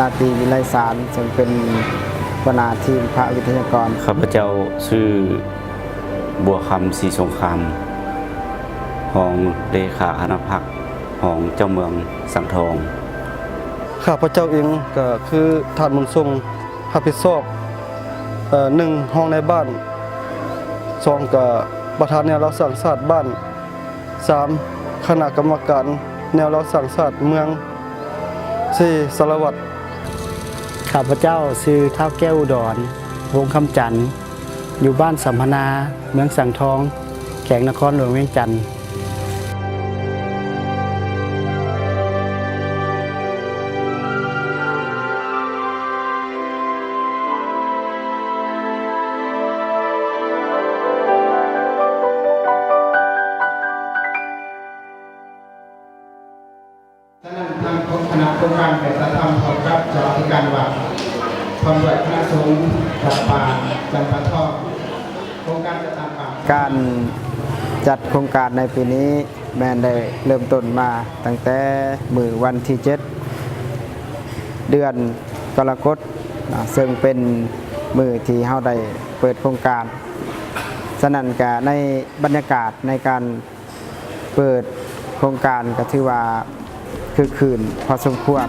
ราตรีวิไลสารซึ่งเป็นหัวหน้าทีมพระวิทยากรข้าพเจ้าชื่อบัวคำศรีสงครามของเลขาคณะพักของเจ้าเมืองสังทองข้าพเจ้าเองก็คือท่านบุญทรงรับผิดชอบ1ห้องในบ้าน2ก็ประธานแนวรักษาศาสตร์บ้าน3คณะกรรมการแนวรักษาศาสตร์เมือง4สารวัตรข้าพเจ้าชื่อเท้าแก้วอุดรวงคำจันทร์อยู่บ้านสัมพนาเมืองสังทองแขวงนครหลวงเวียงจันทร์ฉะนั้นทางคณะโครงการแต่ละธรรมพร้อมกับเจ้าอธิการวัดพร้อมด้วยคณะสงฆ์วัดป่าจำปาทองโครงการจะตามป่าการจัดโครงการในปีนี้แม่ได้เริ่มต้นมาตั้งแต่มื้อวันที่7เดือนกรกฎาคมซึ่งเป็นมื้อที่เฮาได้เปิดโครงการฉะนั้นก็ในบรรยากาศในการเปิดโครงการก็ถือว่าคือคืนพอสมควร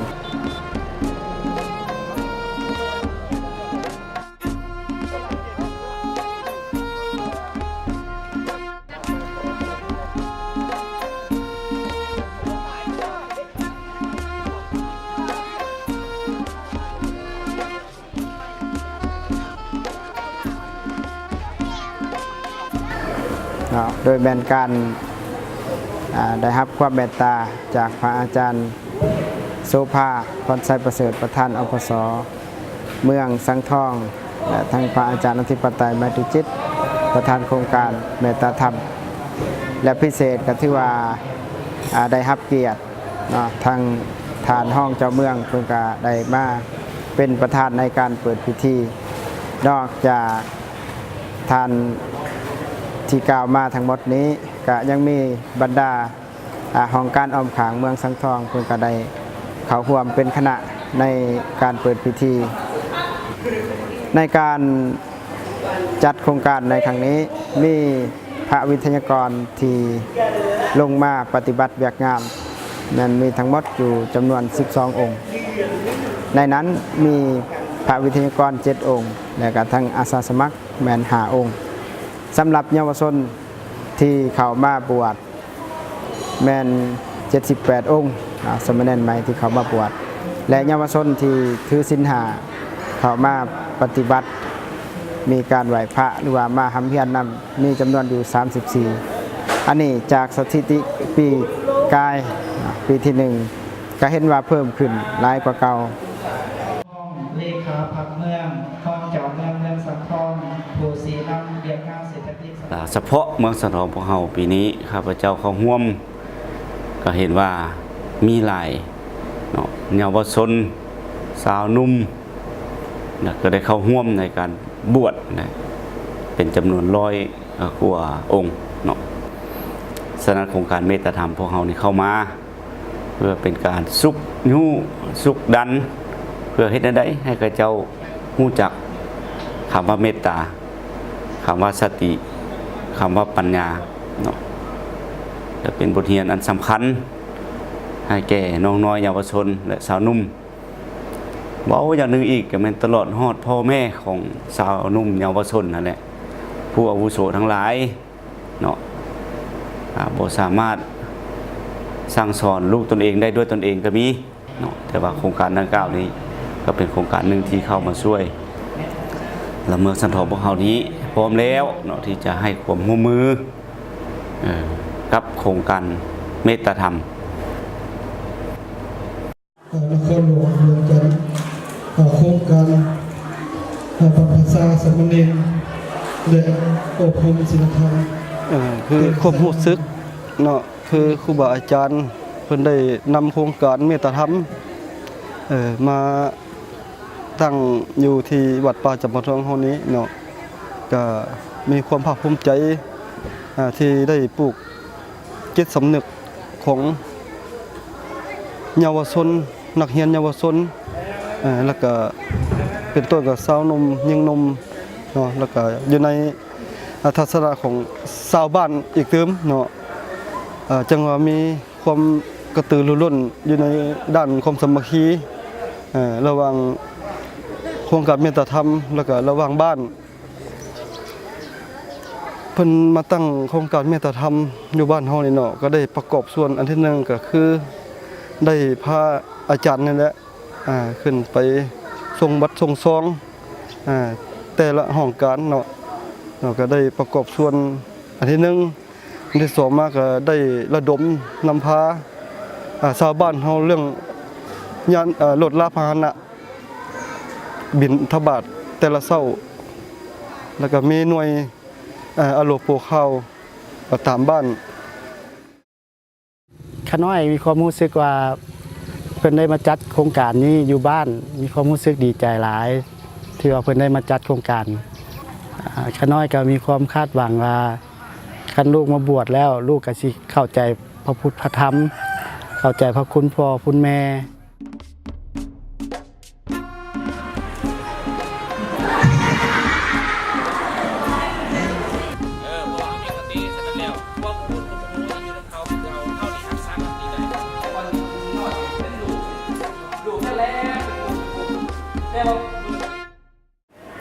โดยแบ่งการได้รับความเมตตาจากพระอาจารย์โสภาพรไสประเสริฐประธานอปส.เมืองสังทองและทั้งพระอาจารย์อธิปไตยไมตรีจิตประธานโครงการเมตตาธรรมและพิเศษก็ที่ว่าได้รับเกียรติทางฐานห้องเจ้าเมืองเพิ่นก็ได้มาเป็นประธานในการเปิดพิธีนอกจากท่านที่กล่าวมาทั้งหมดนี้ก็ยังมีบรรดาห้องการออมขางเมืองสังทองเพิ่นก็ได้เข้าร่วมเป็นคณะในการเปิดพิธีในการจัดโครงการในครั้งนี้มีพระวิทยากรที่ลงมาปฏิบัติเวียกงานนั้นมีทั้งหมดอยู่จำนวน12องค์ในนั้นมีพระวิทยากร7องค์และก็ทั้งอาสาสมัครแม่น5องค์สำหรับเยาวชนที่เข้ามาบวชแม่น78องค์สมณเณรใหม่ที่เข้ามาบวชและเยาวชนที่ถือศีล5เข้ามาปฏิบัติมีการไหว้พระหรือว่ามาหำเพียรนำมีจำนวนอยู่34อันนี้จากสถิติปีกายปีที่1ก็เห็นว่าเพิ่มขึ้นหลายกว่าเก่าเลขาพักเมืองห้องเจ้าเมืองเมืองสังทองผู้สีนำเรียกงานเศรษฐกิจเฉพาะเมืองสังทองพวกเฮาปีนี้ข้าพเจ้าเข้าร่วมก็เห็นว่ามีหลายเยาวชนสาวนุ่มก็ได้เข้าร่วมในการบวชเป็นจำนวน100 กว่าองค์ฉะนั้นโครงการเมตตาธรรมพวกเฮานี่เข้ามาเพื่อเป็นการสุขยูสุขดันเพื่อให้ได้ให้กับเจ้ารู้จักคำว่าเมตตาคำว่าสติคำว่าปัญญาจะเป็นบทเรียนอันสำคัญให้แก่น้องน้อยเยาวชนและสาวนุ่มเว้าอย่างหนึ่งอีกก็เป็นตลอดฮอดพ่อแม่ของสาวนุ่มเยาวชนนั่นแหละผู้อาวุโสทั้งหลายบ่สามารถสั่งสอนลูกตนเองได้ด้วยตนเองก็มีแต่ว่าโครงการดังกล่าวนี้ก็เป็นโครงการหนึ่งที่เข้ามาช่วยและเมืองสันทองพวกเรานี้พร้อมแล้วที่จะให้ความร่วมมือกับโครงการเมตตาธรรมนครหลวงเวียงจันทร์โครงการภาษาสมณเณรและอบรมศีลธรรมคือความรู้สึกคือครูบาอาจารย์เพิ่นได้นำโครงการเมตตาธรรมมาตั้งอยู่ที่วัดป่าจำปาทองเฮานี้ก็มีความภาคภูมิใจที่ได้ปลูกจิตสำนึกของเยาวชนนักเรียนเยาวชน แล้วก็เป็นต้นกับสาวนมยิงนมเนาะแล้วก็อยู่ในทัศนะของชาวบ้านอีกเติมเนาะจังว่ามีความกระตือรือร้นอยู่ในด้านความสามัคคีระหว่างโครงการเมตตาธรรมแล้วก็ระหว่างบ้านเพิ่นมาตั้งโครงการเมตตาธรรมอยู่บ้านเฮานี่เนาะก็ได้ประกอบส่วนอันที่หนึ่งก็คือได้พาอาจารย์นี่แหละขึ้นไปส่งบัตรส่งซองแต่ละห้องการเนาะก็ได้ประกอบส่วนอันที่หนึ่งอันที่สองมาก็ได้ระดมนำพาชาวบ้านเฮาเรื่องยานรถลาพาหนะบิณฑบาตแต่ละเช้าแล้วก็มีหน่วยอโลโปเข้าตามบ้าน ขาน้อยมีความรู้สึกว่าเพิ่นได้มาจัดโครงการนี้อยู่บ้านมีความรู้สึกดีใจหลายที่ว่าเพิ่นได้มาจัดโครงการขาน้อยก็มีความคาดหวังว่าคันลูกมาบวชแล้วลูกก็สิเข้าใจพระพุทธพระธรรมเข้าใจพระคุณพ่อคุณแม่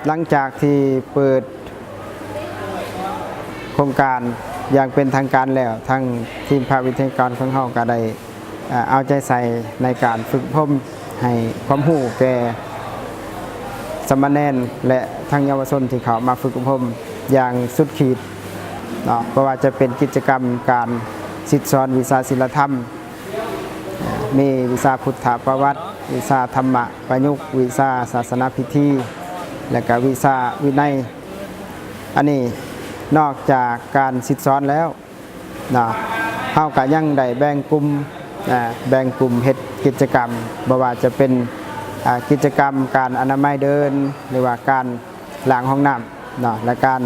หลังจากที่เปิดโครงการอย่างเป็นทางการแล้วทั้งทีมพระวิทยากรของเฮาก็ได้เอาใจใส่ในการฝึกพ่มให้ความรู้แก่สามเณรและทั้งเยาวชนที่เขามาฝึกอบรมอย่างสุดขีดเนาะเพราะว่าจะเป็นกิจกรรมการศิษย์สอนวิชาศิลธรรมมีวิชาพุทธประวัติวิชาธรรมะประยุกต์วิชาศาสนาพิธีและก็วิชาวินัยอันนี้นอกจากการศิษย์สอนแล้วเนาะเฮาก็ยังได้แบ่งกลุ่มเฮ็ดกิจกรรมบ่ว่าจะเป็นกิจกรรมการอนามัยเดินหรือว่าการล้างห้องน้ำเนาะและการ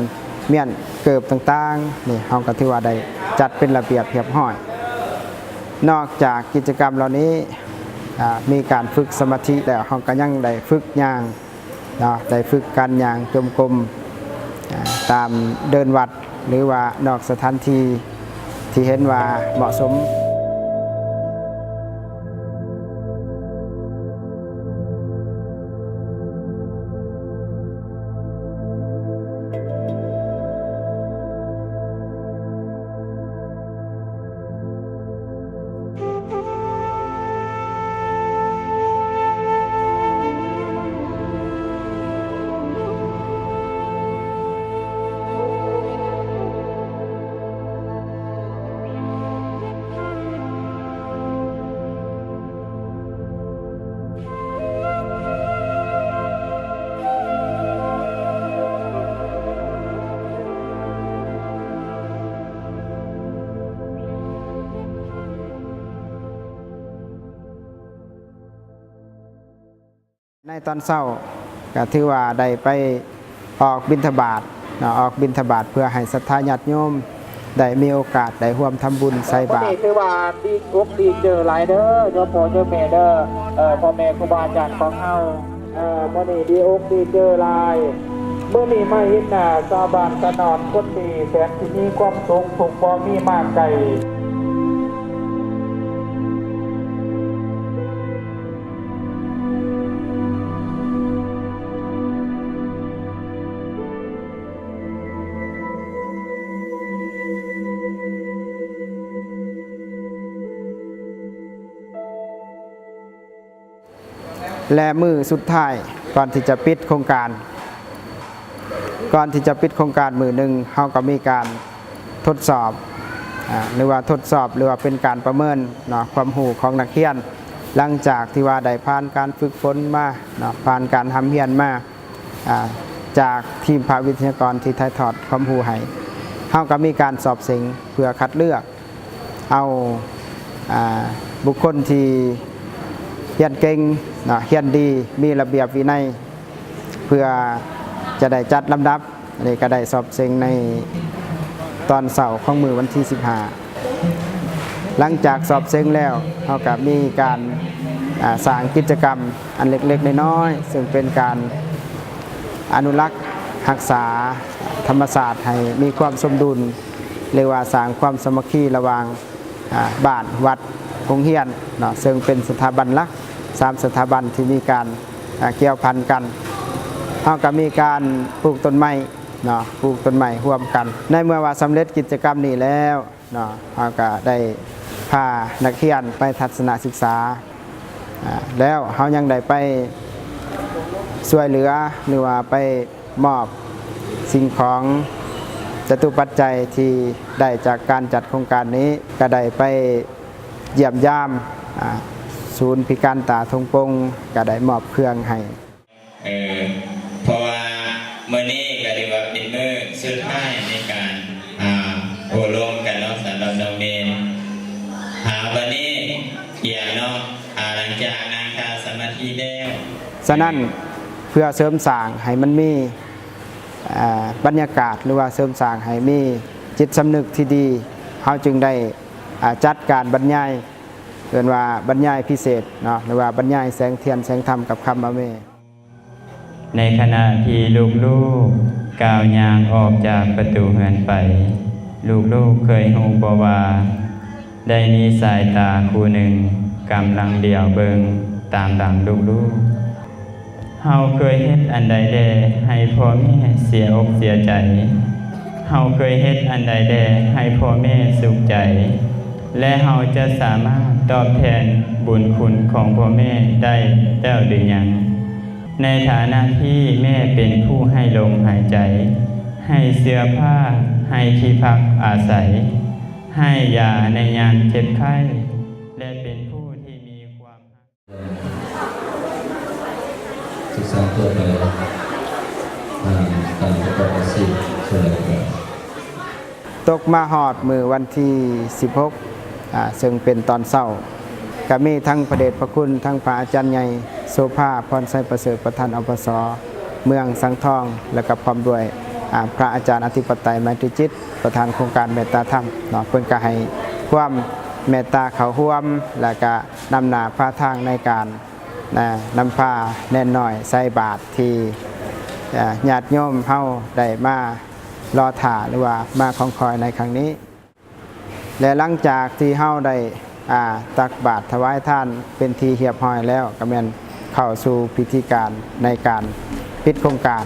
เมียนเกิบต่างๆนี่เฮาก็ถือว่าได้จัดเป็นระเบียบเรียบร้อยนอกจากกิจกรรมเหล่านี้มีการฝึกสมาธิแล้วเฮาก็ยังได้ฝึกย่างเนาะได้ฝึกการย่างจมกรมตามเดินวัดหรือว่านอกสถานที่ที่เห็นว่าเหมาะสมในตอนเช้าก็ถือว่าได้ไปออกบิณฑบาตออกบิณฑบาตเพื่อให้ศรัทธาญาติโยมได้มีโอกาสได้ร่วมทำบุญใส่บาตรคือว่าดีอกดีเจอหลายเด้อโยมพ่อโยมแม่เด้อพ่อแม่ครูบาอาจารย์ของเฮามื้อนี้ดีอกดีเจอหลายเมื่อนี้มาเห็นหน้าชาวบ้านตะนอนคนดีแสนที่มีความสุขทุกบ่มีมากไกลและมือสุดท้ายก่อนที่จะปิดโครงการมือหนึ่งเราก็มีการทดสอบหรือว่าเป็นการประเมินความรู้ของนักเรียนหลังจากที่ว่าได้ผ่านการฝึกฝนมาผ่านการทำเรียนมาจากทีมพระวิทยากรที่ถ่ายทอดความรู้ให้เราก็มีการสอบเสงเพื่อคัดเลือกเอาบุคคลที่เรียนเก่งเรียนดีมีระเบียบวินัยเพื่อจะได้จัดลำดับนี่ก็ได้สอบเสงในตอนเสาร์ของมือวันที่15หลังจากสอบเสงแล้วเราก็มีการสร้างกิจกรรม อันเล็กๆน้อยๆซึ่งเป็นการอนุรักษ์รักษาธรรมศาสตร์ให้มีความสมดุลเรียกว่าสร้างความสามัคคีระหว่างบ้านวัดโรงเรียนเนาะซึ่งเป็นสถาบันหลัก3สถาบันที่มีการเกี่ยวพันกันเฮาก็มีการปลูกต้นไม้เนาะปลูกต้นไม้ร่วมกันในเมื่อว่าสำเร็จกิจกรรมนี้แล้วเนาะเฮาก็ได้พานักเรียนไปทัศนศึกษาแล้วเฮายังได้ไปช่วยเหลือหรือว่าไปมอบสิ่งของจตุปัจจัยที่ได้จากการจัดโครงการนี้ก็ได้ไปเยี่ยมยามศูนย์พิการตาทงปงก็ได้มอบเครื่องให้เพราะว่ามื้อนี้ก็ถือว่าเป็นมื้อสุดท้ายในการโอบรมกันเนาะสำหรับน้องเนนวันนี้เกี่ยเนาะหลังจากนางคาสมาธิแล้วฉะนั้นเพื่อเสริมสร้างให้มันมีบรรยากาศหรือว่าเสริมสร้างให้มีจิตสำนึกที่ดีเฮาจึงได้จัดการบรรยายเรียกว่าบรรยายพิเศษเนาะหรือว่าบรรยายแสงเทียนแสงธรรมกับคำอาเมในขณะที่ลูกๆก้าวยางออกจากประตูเฮือนไปลูกๆเคยฮู้บ่ว่าได้มีสายตาคู่หนึ่งกำลังเดี่ยวเบิงตามหลังลูกๆเฮาเคยเฮ็ดอันใดแด่ให้พ่อแม่เสียอกเสียใจเฮาเคยเฮ็ดอันใดแด่ให้พ่อแม่สุขใจและเฮาจะสามารถตอบแทนบุญคุณของพ่อแม่ได้แล้วหรือยังในฐานะที่แม่เป็นผู้ให้ลมหายใจให้เสื้อผ้าให้ที่พักอาศัยให้ยาในยามเจ็บไข้และเป็นผู้ที่มีความศึกษาตัวไปการประกอบอาชีพส่วนใหญ่ตกมาฮอดมือวันที่16ซึ่งเป็นตอนเช้าก็มีทั้งพระเดชพระคุณทั้งพระอาจารย์ใหญ่โสภาพรไสประเสริฐประธานอปสเมืองสังทองและก็พร้อมด้วยพระอาจารย์อธิปไตยไมตรีจิตประธานโครงการเมตตาธรรมเนาะเพิ่นก็ให้ความเมตตาเข้าร่วมและก็นำหน้าพาทางในการนำพาแน่นหน่อยใส่บาตรที่ญาติโยมเฮาได้มารอถ่าหรือว่ามาของคอยในครั้งนี้และหลังจากที่เฮาได้ตักบาตรถวายทานเป็นทีเรียบร้อยแล้วก็แม่นเข้าสู่พิธีการในการปิดโครงการ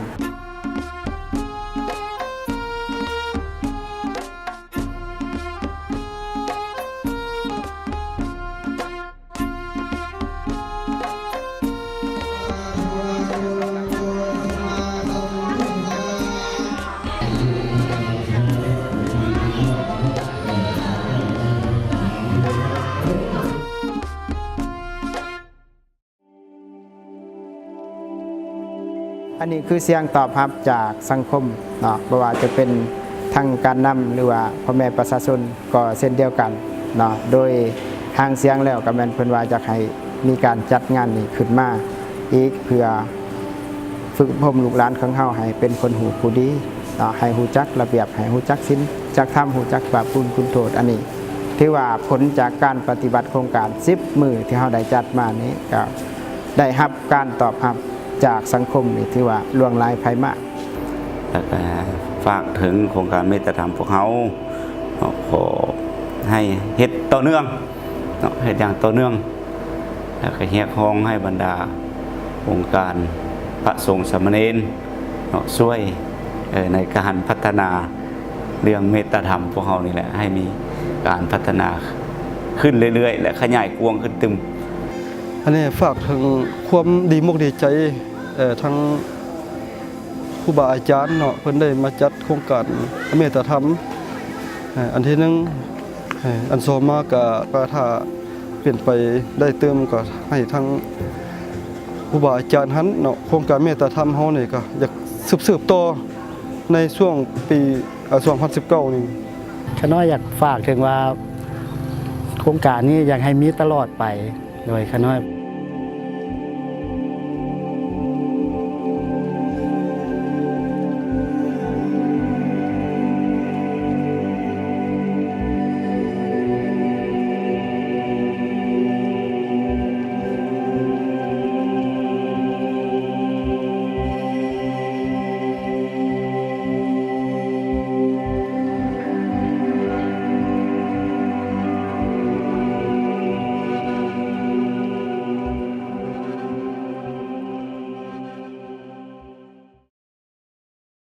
อันนี้คือเสียงตอบรับจากสังคมเนาะบ่ว่าจะเป็นทางการนำหรือว่าพ่อแม่ประชาชนก็เช่นเดียวกันเนาะโดยทางเสียงแล้วก็แม่นเพิ่นว่าจะให้มีการจัดงานนี้ขึ้นมาอีกเพื่อฝึกอบรมลูกหลานของเฮาให้เป็นคนหูผู้ดีเนาะให้ฮู้จักระเบียบให้ฮู้จักศีลจักธรรมฮู้จักบาปบุญคุณโทษอันนี้ถือว่าผลจากการปฏิบัติโครงการ10มื้อที่เฮาได้จัดมานี้ก็ได้รับการตอบรับจากสังคมนี่ถือว่าล่วงหลายภัยมากแล้วก็ฝากถึงโครงการเมตตาธรรมพวกเขาขอให้เฮ็ดต่อเนื่องเฮ็ดอย่างต่อเนื่องแล้วก็เรียกร้องให้บรรดาองค์การพระสงฆ์สามเณรช่วยในการพัฒนาเรื่องเมตตาธรรมพวกเขานี่แหละให้มีการพัฒนาขึ้นเรื่อยๆและขยายกว้างขึ้นตึมอันนี้ฝากถึงความดีมุกดีใจทั้งครูบาอาจารย์เนาะเพิ่นได้มาจัดโครงการเมตตาธรรมอันที่หนึ่งอันสองมาก็ถ้าเปลี่ยนไปได้เติมก็ให้ทั้งครูบาอาจารย์หันเนาะโครงการเมตตาธรรมเฮานี่ก็อยากสืบต่อในช่วงปี2019นี่ข้าน้อยอยากฝากถึงว่าโครงการนี้อยากให้มีตลอดไปโดยข้าน้อย